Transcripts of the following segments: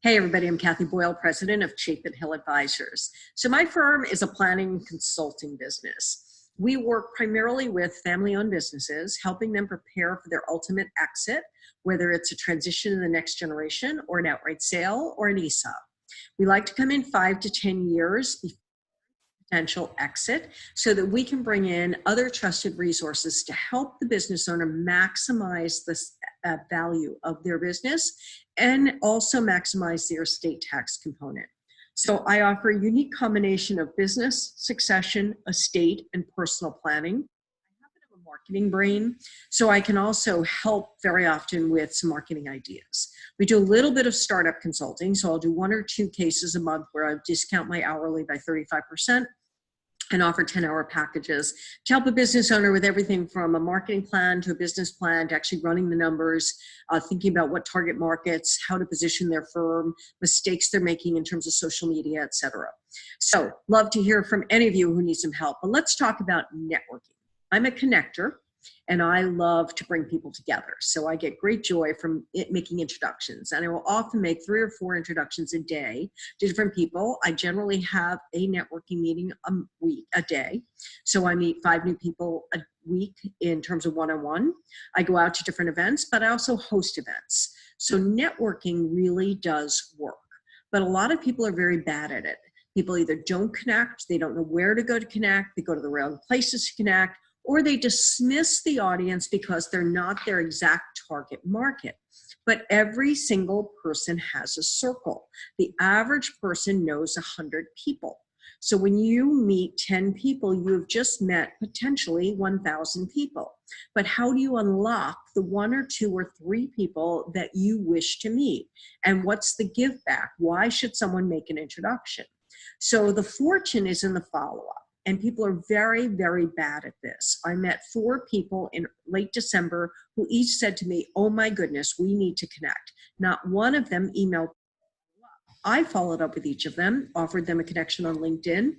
Hey everybody, I'm Kathy Boyle, president of Chapin Hill Advisors. So my firm is a planning and consulting business. We work primarily with family-owned businesses, helping them prepare for their ultimate exit, whether it's a transition in the next generation or an outright sale or an ESOP. We like to come in 5 to 10 years before potential exit so that we can bring in other trusted resources to help the business owner maximize the value of their business and also maximize their estate tax component. So I offer a unique combination of business, succession, estate, and personal planning. I happen to have a marketing brain, so I can also help very often with some marketing ideas. We do a little bit of startup consulting, so I'll do 1 or 2 cases a month where I discount my hourly by 35%. And offer 10-hour packages to help a business owner with everything from a marketing plan to a business plan to actually running the numbers, thinking about what target markets, how to position their firm, mistakes they're making in terms of social media, et cetera. So love to hear from any of you who need some help. But let's talk about networking. I'm a connector, and I love to bring people together. So I get great joy from making introductions. And I will often make 3 or 4 introductions a day to different people. I generally have a networking meeting a day. So I meet 5 new people a week in terms of one-on-one. I go out to different events, but I also host events. So networking really does work. But a lot of people are very bad at it. People either don't connect, they don't know where to go to connect, they go to the wrong places to connect, or they dismiss the audience because they're not their exact target market. But every single person has a circle. The average person knows 100 people. So when you meet 10 people, you have just met potentially 1,000 people. But how do you unlock the 1 or 2 or 3 people that you wish to meet? And what's the give back? Why should someone make an introduction? So the fortune is in the follow-up. And people are very, very bad at this. I met 4 people in late December who each said to me, oh my goodness, we need to connect. Not one of them emailed. I followed up with each of them, offered them a connection on LinkedIn,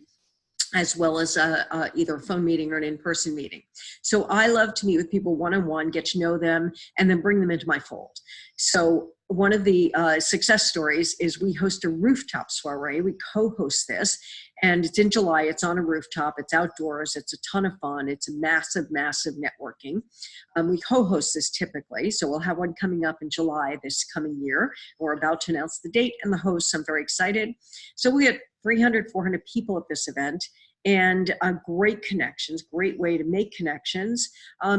as well as either a phone meeting or an in-person meeting. So I love to meet with people one-on-one, get to know them, and then bring them into my fold. So one of the success stories is we host a rooftop soiree. We co-host this, and it's in July. It's on a rooftop. It's outdoors. It's a ton of fun. It's a massive, massive networking. We co-host this typically, so we'll have one coming up in July this coming year. We're about to announce the date and the host. I'm very excited. So we had 300, 400 people at this event, and great connections, great way to make connections.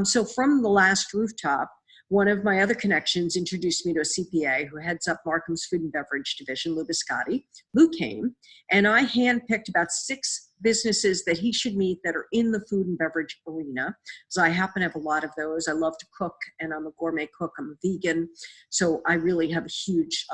So from the last rooftop, one of my other connections introduced me to a CPA who heads up Markham's food and beverage division, Lou Biscotti. Lou came, and I handpicked about 6 businesses that he should meet that are in the food and beverage arena. So I happen to have a lot of those. I love to cook, and I'm a gourmet cook. I'm a vegan. So I really have a huge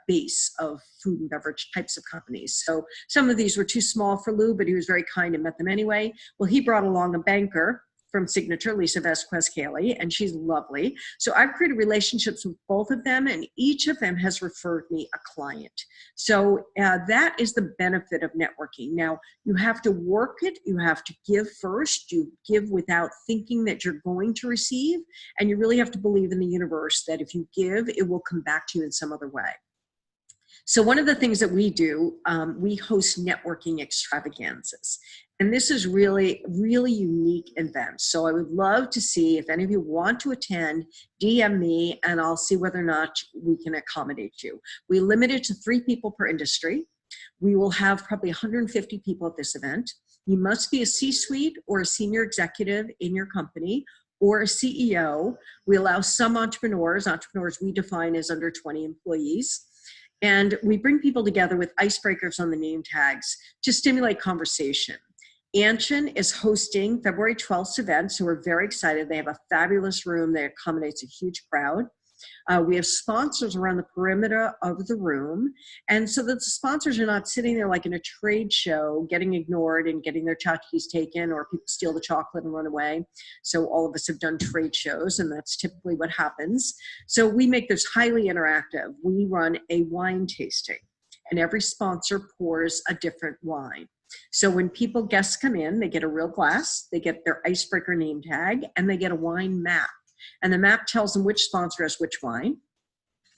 base of food and beverage types of companies. So some of these were too small for Lou, but he was very kind and met them anyway. Well, he brought along a banker from Signature, Lisa Vesquez-Cayley, and she's lovely. So I've created relationships with both of them, and each of them has referred me a client. So that is the benefit of networking. Now, you have to work it. You have to give first. You give without thinking that you're going to receive, and you really have to believe in the universe that if you give, it will come back to you in some other way. So one of the things that we do, we host networking extravaganzas. And this is really, really unique event. So I would love to see if any of you want to attend, DM me, and I'll see whether or not we can accommodate you. We limit it to 3 people per industry. We will have probably 150 people at this event. You must be a C-suite or a senior executive in your company, or a CEO. We allow some entrepreneurs we define as under 20 employees. And we bring people together with icebreakers on the name tags to stimulate conversation. Anshin is hosting February 12th event, so we're very excited. They have a fabulous room that accommodates a huge crowd. We have sponsors around the perimeter of the room, and so that the sponsors are not sitting there like in a trade show getting ignored and getting their tchotchkes taken, or people steal the chocolate and run away. So all of us have done trade shows, and that's typically what happens. So we make this highly interactive. We run a wine tasting, and every sponsor pours a different wine. So when guests come in, they get a real glass, they get their icebreaker name tag, and they get a wine map. And the map tells them which sponsor has which wine.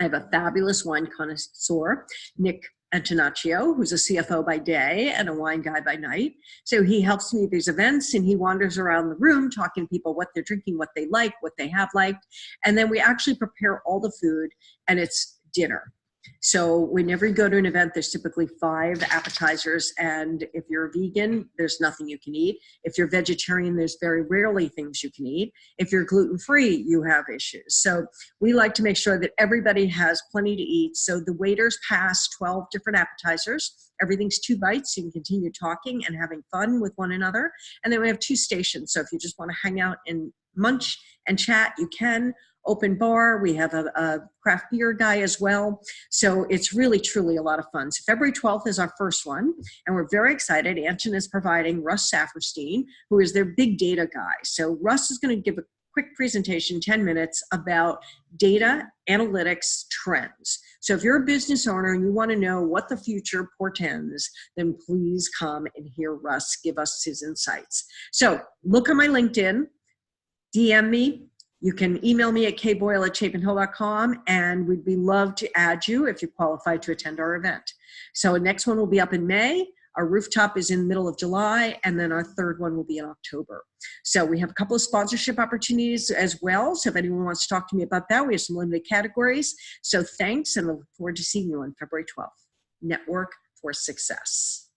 I have a fabulous wine connoisseur, Nick Antonaccio, who's a CFO by day and a wine guy by night. So he helps me at these events, and he wanders around the room talking to people what they're drinking, what they like, what they have liked. And then we actually prepare all the food, and it's dinner. So whenever you go to an event, there's typically 5 appetizers. And if you're a vegan, there's nothing you can eat. If you're vegetarian, there's very rarely things you can eat. If you're gluten-free, you have issues. So we like to make sure that everybody has plenty to eat. So the waiters pass 12 different appetizers. Everything's 2 bites. So you can continue talking and having fun with one another. And then we have 2 stations. So if you just want to hang out and munch and chat, you can. Open bar. We have a craft beer guy as well. So it's really, truly a lot of fun. So February 12th is our first one, and we're very excited. Anton is providing Russ Saferstein, who is their big data guy. So Russ is going to give a quick presentation, 10 minutes, about data analytics trends. So if you're a business owner and you want to know what the future portends, then please come and hear Russ give us his insights. So look on my LinkedIn, DM me. You can email me at kboyle@chapinhill.com, and we'd be love to add you if you qualify to attend our event. So the next one will be up in May. Our rooftop is in the middle of July, and then our third one will be in October. So we have a couple of sponsorship opportunities as well. So if anyone wants to talk to me about that, we have some limited categories. So thanks, and I look forward to seeing you on February 12th. Network for Success.